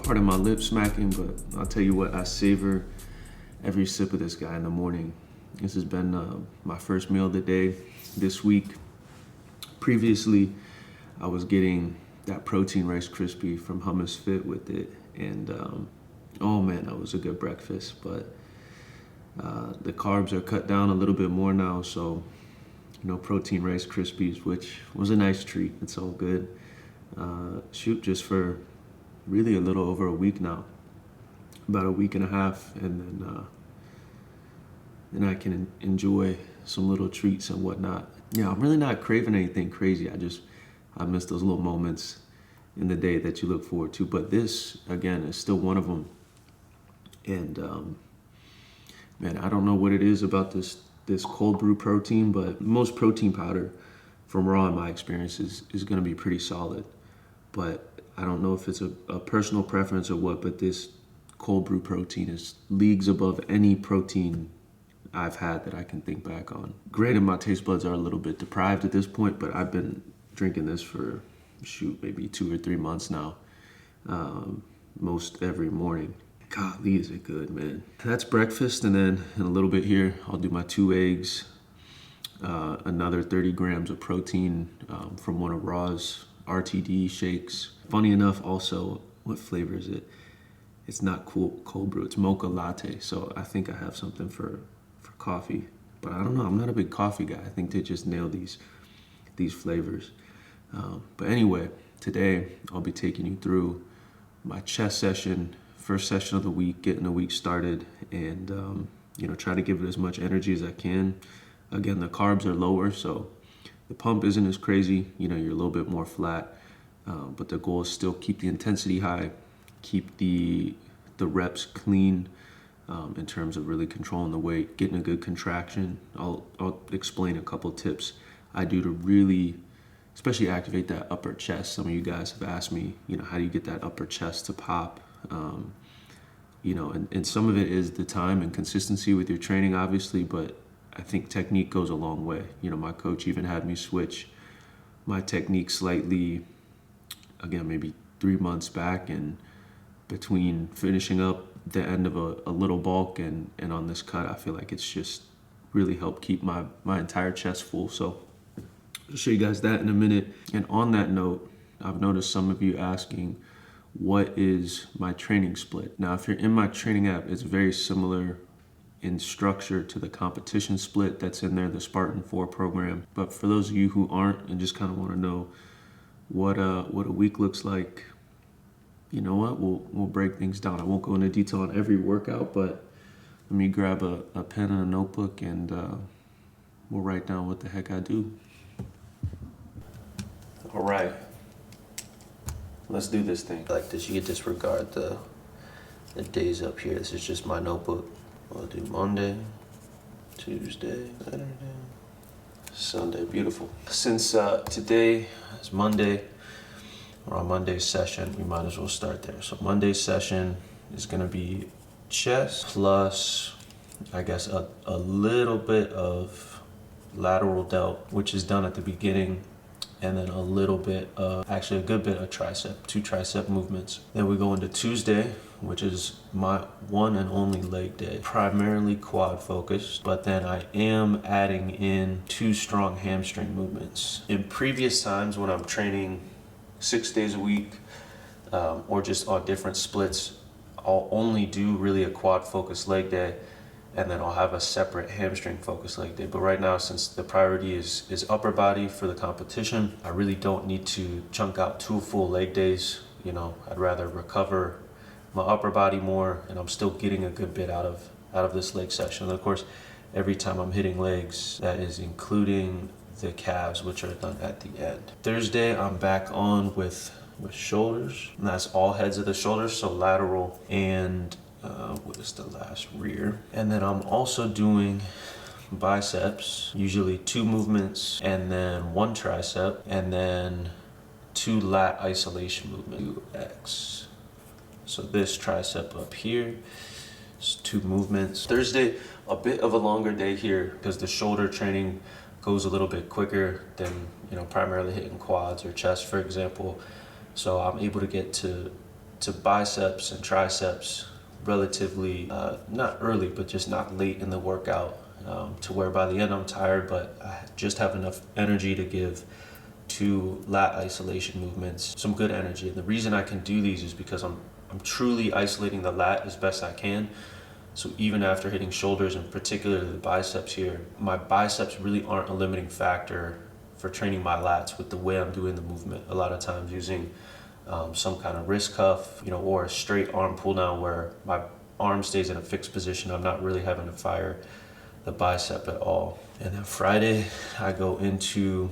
Pardon my lip smacking, but I'll tell you what, I savor every sip of this guy in the morning. This has been my first meal of the day this week. Previously, I was getting that protein Rice Krispie from Hummus Fit with it, and oh man, that was a good breakfast. But the carbs are cut down a little bit more now, so no protein Rice Krispies, which was a nice treat. It's all good. Just for really a little over a week now, about a week and a half, and then I can enjoy some little treats and whatnot. Yeah, I'm really not craving anything crazy. I miss those little moments in the day that you look forward to. But this, again, is still one of them. And man, I don't know what it is about this cold brew protein, but most protein powder from Raw, in my experience, is going to be pretty solid. But I don't know if it's a personal preference or what, but this cold brew protein is leagues above any protein I've had that I can think back on. Granted, my taste buds are a little bit deprived at this point, but I've been drinking this for, maybe 2 or 3 months now, most every morning. Golly, is it good, man. That's breakfast, and then in a little bit here, I'll do my 2 eggs, another 30 grams of protein from one of Raw's RTD shakes. Funny enough, also, what flavor is it? It's not cold brew, it's mocha latte. So I think I have something for coffee, but I don't know. I'm not a big coffee guy. I think they just nail these flavors. But anyway, today I'll be taking you through my chest session, first session of the week, getting the week started, and try to give it as much energy as I can. Again, the carbs are lower, so the pump isn't as crazy. You're a little bit more flat, but the goal is still keep the intensity high, keep the reps clean, in terms of really controlling the weight, getting a good contraction. I'll explain a couple tips I do to really, especially activate that upper chest. Some of you guys have asked me, how do you get that upper chest to pop? And some of it is the time and consistency with your training, obviously, but I think technique goes a long way. My coach even had me switch my technique slightly, again, maybe 3 months back, and between finishing up the end of a little bulk and on this cut, I feel like it's just really helped keep my entire chest full. So I'll show you guys that in a minute. And on that note, I've noticed some of you asking, what is my training split? Now, if you're in my training app, it's very similar in structure to the competition split that's in there, the Spartan 4 program. But for those of you who aren't and just kind of want to know what a week looks like, you know what, we'll break things down. I won't go into detail on every workout, but let me grab a pen and a notebook, and we'll write down what the heck I do. All right, let's do this thing. Like this, you can disregard the days up here. This is just my notebook. I'll do Monday, Tuesday, Saturday, Sunday. Beautiful. Since today is Monday, or on Monday's session, we might as well start there. So Monday's session is gonna be chest plus, I guess, a little bit of lateral delt, which is done at the beginning, and then a little bit of, actually a good bit of tricep, 2 tricep movements. Then we go into Tuesday, which is my one and only leg day, primarily quad focused, but then I am adding in 2 strong hamstring movements. In previous times when I'm training 6 days a week, or just on different splits, I'll only do really a quad focused leg day, and then I'll have a separate hamstring focused leg day. But right now, since the priority is upper body for the competition, I really don't need to chunk out 2 full leg days. I'd rather recover my upper body more, and I'm still getting a good bit out of this leg session. And of course, every time I'm hitting legs, that is including the calves, which are done at the end. Thursday, I'm back on with shoulders, and that's all heads of the shoulders, so lateral and what is the last, rear. And then I'm also doing biceps, usually 2 movements, and then 1 tricep, and then 2 lat isolation movements, 2x. So this tricep up here is 2 movements. Thursday, a bit of a longer day here because the shoulder training goes a little bit quicker than primarily hitting quads or chest, for example. So I'm able to get to to biceps and triceps relatively, not early, but just not late in the workout, to where by the end I'm tired, but I just have enough energy to give to lat isolation movements some good energy. And the reason I can do these is because I'm truly isolating the lat as best I can. So even after hitting shoulders, and particularly the biceps here, my biceps really aren't a limiting factor for training my lats with the way I'm doing the movement. A lot of times using some kind of wrist cuff, or a straight arm pull down where my arm stays in a fixed position. I'm not really having to fire the bicep at all. And then Friday, I go into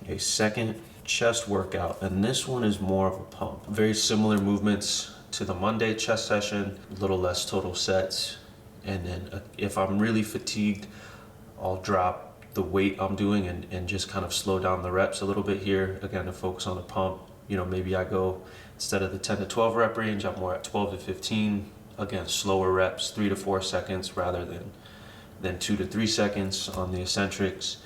a second chest workout, and this one is more of a pump. Very similar movements to the Monday chest session, a little less total sets. And then if I'm really fatigued, I'll drop the weight I'm doing and just kind of slow down the reps a little bit here, again, to focus on the pump. Maybe I go, instead of the 10 to 12 rep range, I'm more at 12 to 15. Again, slower reps, 3 to 4 seconds rather than 2 to 3 seconds on the eccentrics.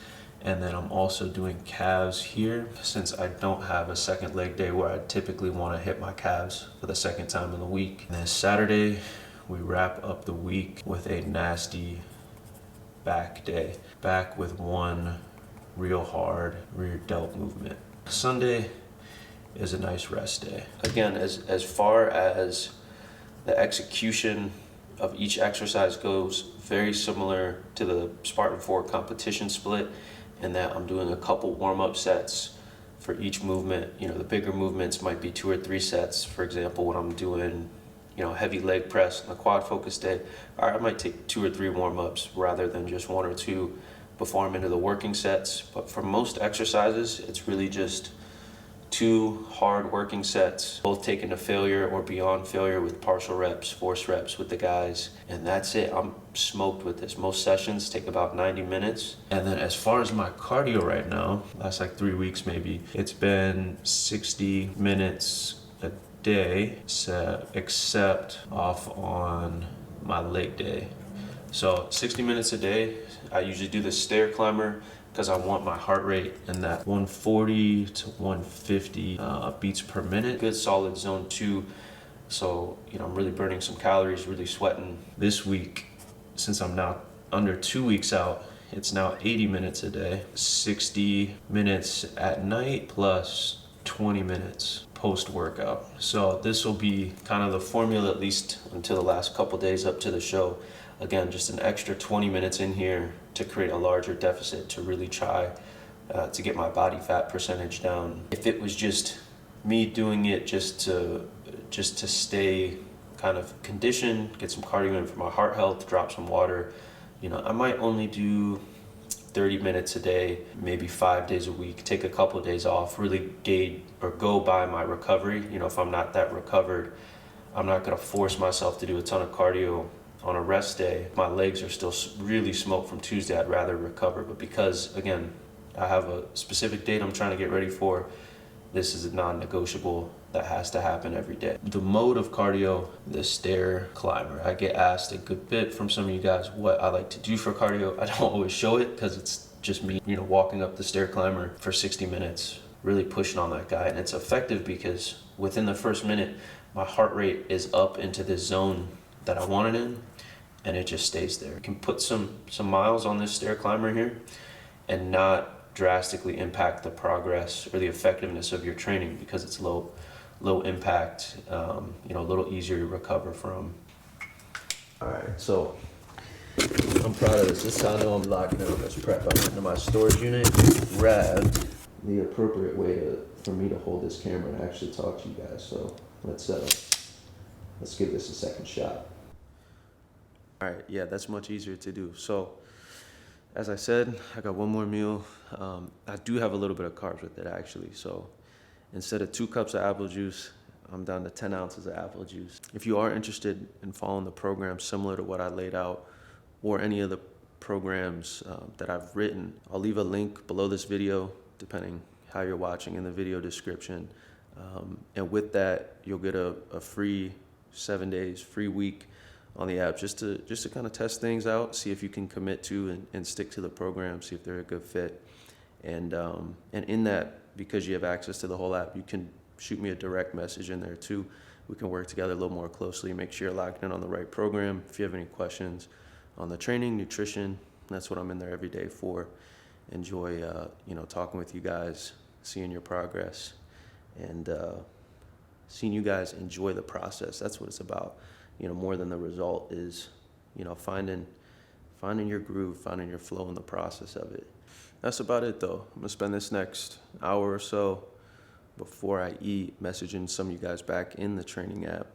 And then I'm also doing calves here, since I don't have a second leg day where I typically want to hit my calves for the second time in the week. And then Saturday, we wrap up the week with a nasty back day. Back with one real hard rear delt movement. Sunday is a nice rest day. Again, as far as the execution of each exercise goes, very similar to the Spartan 4 competition split, in that I'm doing a couple warm-up sets for each movement. The bigger movements might be 2 or 3 sets. For example, when I'm doing heavy leg press on the quad focus day, I might take 2 or 3 warm-ups rather than just 1 or 2 before I'm into the working sets. But for most exercises, it's really just 2 hard working sets, both taken to failure or beyond failure with partial reps, force reps with the guys, and that's it. I'm smoked with this. Most sessions take about 90 minutes. And then as far as my cardio right now, last like 3 weeks maybe, it's been 60 minutes a day, except off on my leg day. So 60 minutes a day. I usually do the stair climber because I want my heart rate in that 140 to 150 beats per minute. Good solid zone 2. So, I'm really burning some calories, really sweating. This week, since I'm now under 2 weeks out, it's now 80 minutes a day, 60 minutes at night plus 20 minutes post-workout. So this will be kind of the formula, at least until the last couple days up to the show. Again, just an extra 20 minutes in here to create a larger deficit, to really try to get my body fat percentage down. If it was just me doing it just to stay kind of conditioned, get some cardio in for my heart health, drop some water, I might only do 30 minutes a day, maybe 5 days a week, take a couple of days off, really gauge or go by my recovery. If I'm not that recovered, I'm not going to force myself to do a ton of cardio on a rest day. My legs are still really smoked from Tuesday. I'd rather recover, but because, again, I have a specific date I'm trying to get ready for, this is a non-negotiable that has to happen every day. The mode of cardio, the stair climber. I get asked a good bit from some of you guys what I like to do for cardio. I don't always show it because it's just me, walking up the stair climber for 60 minutes, really pushing on that guy. And it's effective because within the first minute, my heart rate is up into this zone that I want it in, and it just stays there. You can put some miles on this stair climber here and not drastically impact the progress or the effectiveness of your training because it's low impact, a little easier to recover from. All right, so I'm proud of this. This is how I know I'm locking in on this prep. I went into my storage unit, grabbed the appropriate way for me to hold this camera and actually talk to you guys. So let's give this a second shot. All right, yeah, that's much easier to do. So, as I said, I got one more meal. I do have a little bit of carbs with it, actually. So, instead of 2 cups of apple juice, I'm down to 10 ounces of apple juice. If you are interested in following the program similar to what I laid out, or any of the programs that I've written, I'll leave a link below this video, depending how you're watching, in the video description. And with that, you'll get a free 7 days, free week on the app, just to kind of test things out, see if you can commit to and stick to the program, see if they're a good fit. And in that, because you have access to the whole app, you can shoot me a direct message in there too, we can work together a little more closely, make sure you're locked in on the right program. If you have any questions on the training, nutrition, that's what I'm in there every day for. Enjoy, talking with you guys, seeing your progress, and seeing you guys enjoy the process. That's what it's about. More than the result is, finding your groove, finding your flow in the process of it. That's about it, though. I'm gonna spend this next hour or so before I eat messaging some of you guys back in the training app,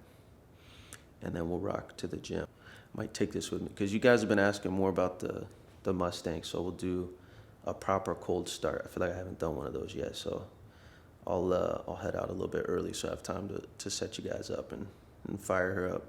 and then we'll rock to the gym. I might take this with me because you guys have been asking more about the Mustang, so we'll do a proper cold start. I feel like I haven't done one of those yet, so I'll head out a little bit early so I have time to set you guys up and fire her up.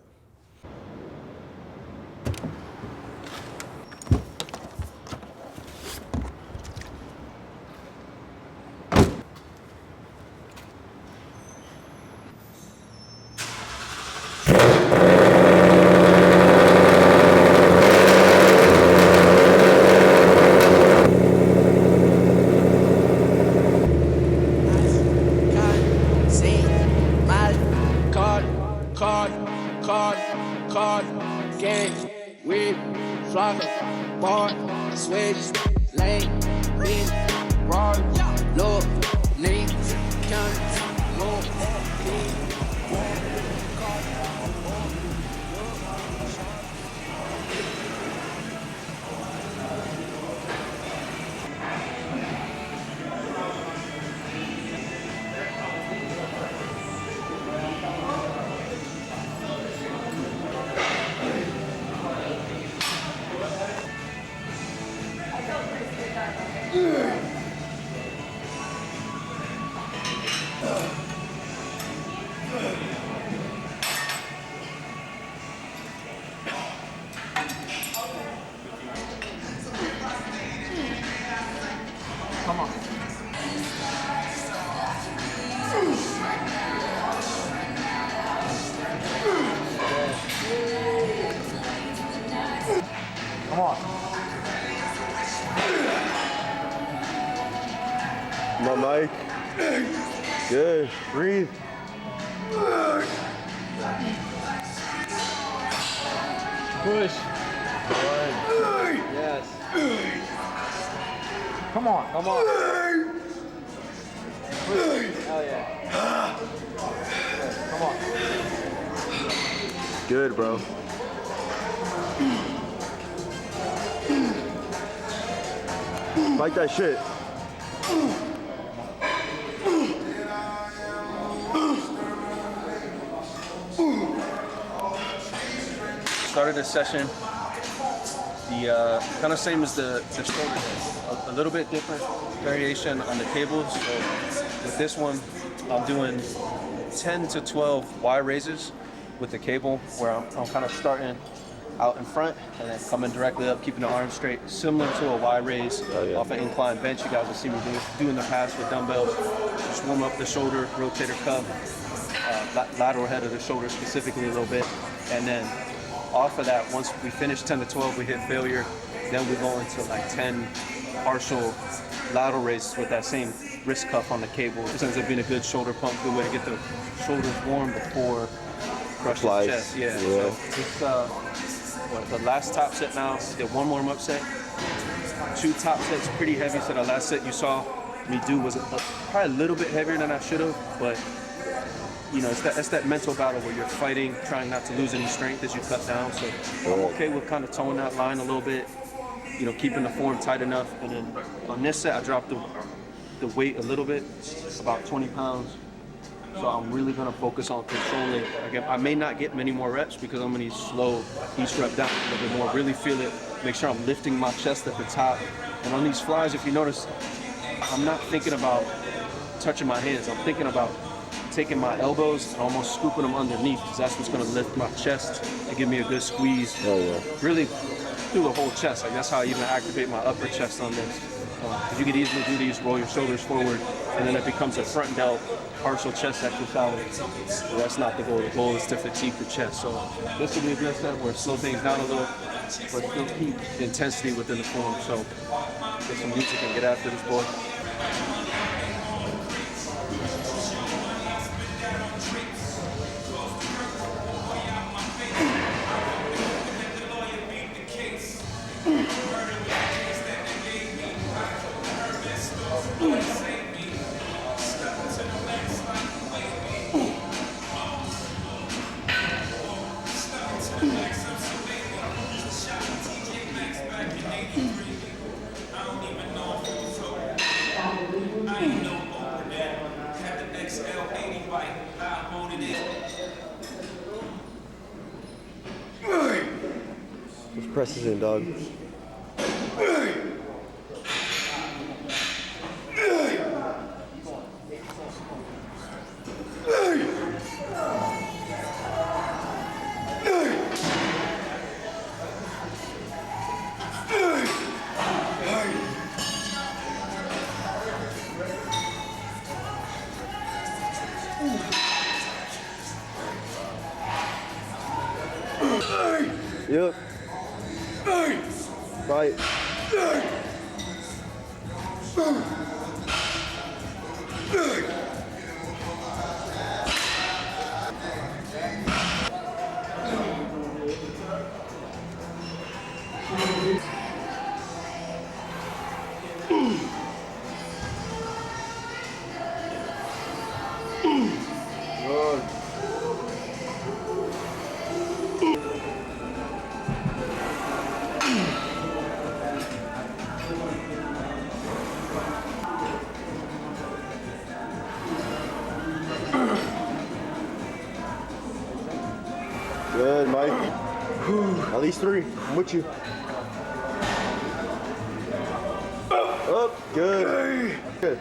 Card, gang, whip, flocker, bar, switch, lane, bin, rod, low, link, count, low, Come on. Come on. Come on, Mike. Good. Breathe. Push. Yes. Come on. Come on. Hell yeah. Come on. Good, bro. Like that shit. Started the session the kind of same as the shoulder day. A little bit different variation on the cables. So with this one, I'm doing 10 to 12 Y raises with the cable, where I'm kind of starting out in front and then coming directly up, keeping the arms straight, similar to a Y raise off an incline bench. You guys will see me do in the past with dumbbells. Just warm up the shoulder, rotator cuff, lateral head of the shoulder specifically a little bit, and then off of that, once we finish 10 to 12, we hit failure. Then we go into like 10 partial lateral raises with that same wrist cuff on the cable. This ends up being a good shoulder pump, good way to get the shoulders warm before crushing the chest. Yeah. So it's the last top set now. Did one warm up set, 2 top sets, pretty heavy. So the last set you saw me do was probably a little bit heavier than I should have, but you know, it's that mental battle where you're fighting, trying not to lose any strength as you cut down. So I'm okay with kind of towing that line a little bit, you know, keeping the form tight enough. And then on this set, I dropped the weight a little bit, about 20 pounds. So I'm really gonna focus on controlling. Again, I may not get many more reps because I'm gonna slow each rep down a little bit more, really feel it, make sure I'm lifting my chest at the top. And on these flies, if you notice, I'm not thinking about touching my hands. I'm thinking about taking my elbows and almost scooping them underneath, because that's what's gonna lift my chest and give me a good squeeze. Really through the whole chest. Like that's how I even activate my upper chest on this. Because you could easily do these, roll your shoulders forward, and then it becomes a front delt partial chest exercise. So that's not the goal. The goal is to fatigue the chest. So this will be a good set where slow things down a little, but still keep the intensity within the form. So get some music and get after this, boy. presses in, dog. Yep. Right. Good, Mike. At least 3. I'm with you. Up. Good. Good.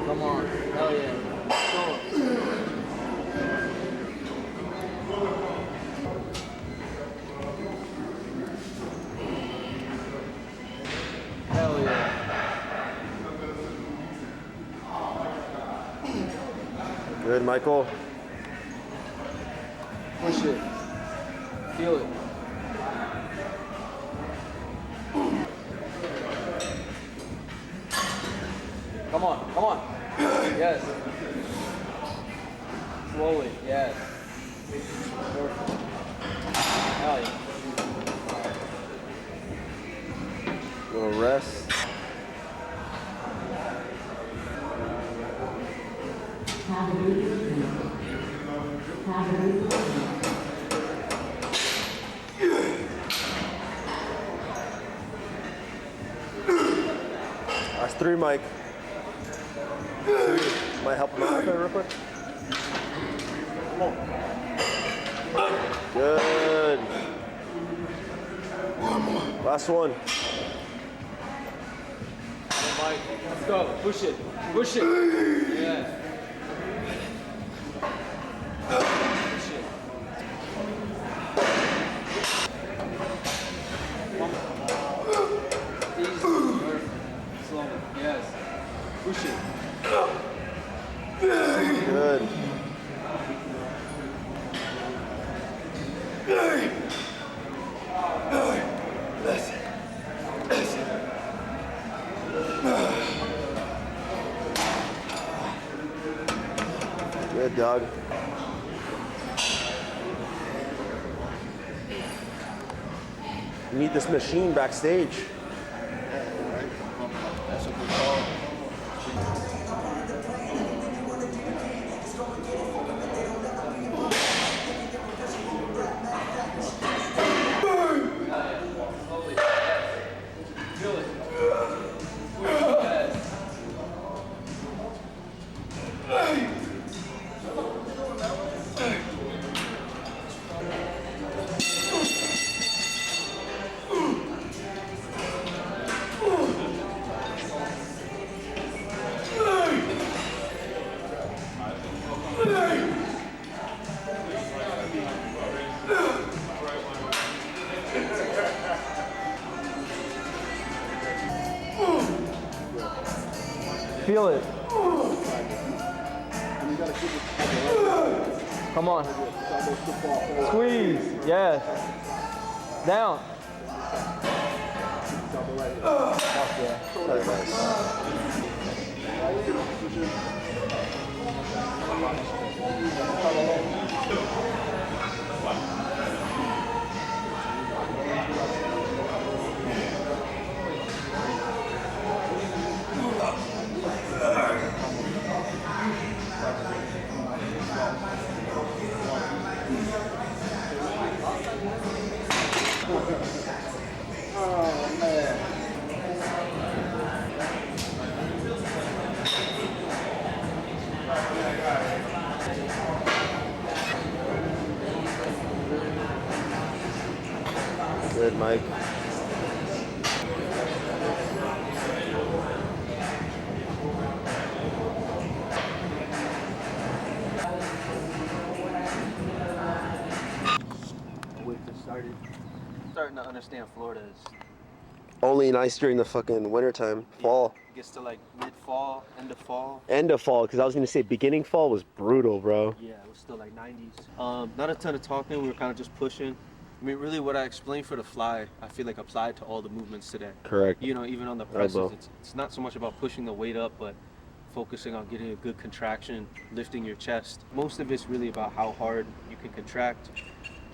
Come on. Hell yeah. Hell yeah. Good, Michael. Push it. Feel it. Come on, come on. Yes. Slowly, yes. Perfect. Hell yeah. Little rest. That's 3, Mike. 2. Might help him out real quick. Good. Last one. Mike, let's go. Push it. Push it. Yeah. Push it. Easy. Perfect. Slowly. Yes. Push it. Good. Good, dog. You need this machine backstage. That's what we call it. Slowly. Yes. Feel it. Yes. Feel it. Come on. Squeeze. Yes. Down. Very nice. Good, Mike. Wait to start it. Starting to understand Florida is Only nice during the fucking wintertime. Fall. It gets to like mid-fall, end of fall. End of fall, because I was going to say beginning fall was brutal, bro. Yeah, it was still like 90s. Not a ton of talking. We were kind of just pushing. I mean, really, what I explained for the fly, I feel like applied to all the movements today. Correct. You know, even on the Elbow. presses, it's not so much about pushing the weight up, but focusing on getting a good contraction, lifting your chest. Most of it's really about how hard you can contract,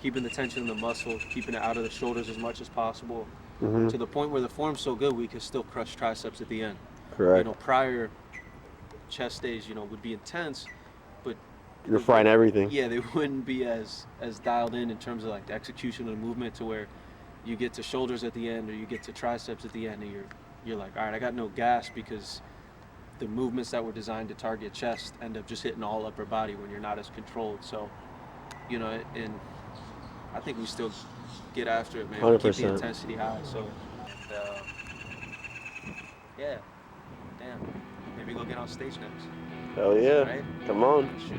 keeping the tension in the muscle, keeping it out of the shoulders as much as possible, to the point where the form's so good we can still crush triceps at the end. Correct. You know, prior chest days, you know, would be intense, but You're frying everything. yeah, they wouldn't be as dialed in terms of like the execution of the movement, to where you get to shoulders at the end or you get to triceps at the end and you're like, all right, I got no gas, because the movements that were designed to target chest end up just hitting all upper body when you're not as controlled. So, you know, and I think we still get after it, man. We keep the 100%. intensity high. So, and, yeah, damn, maybe go get on stage next. Hell yeah. Right? Come on. Shit.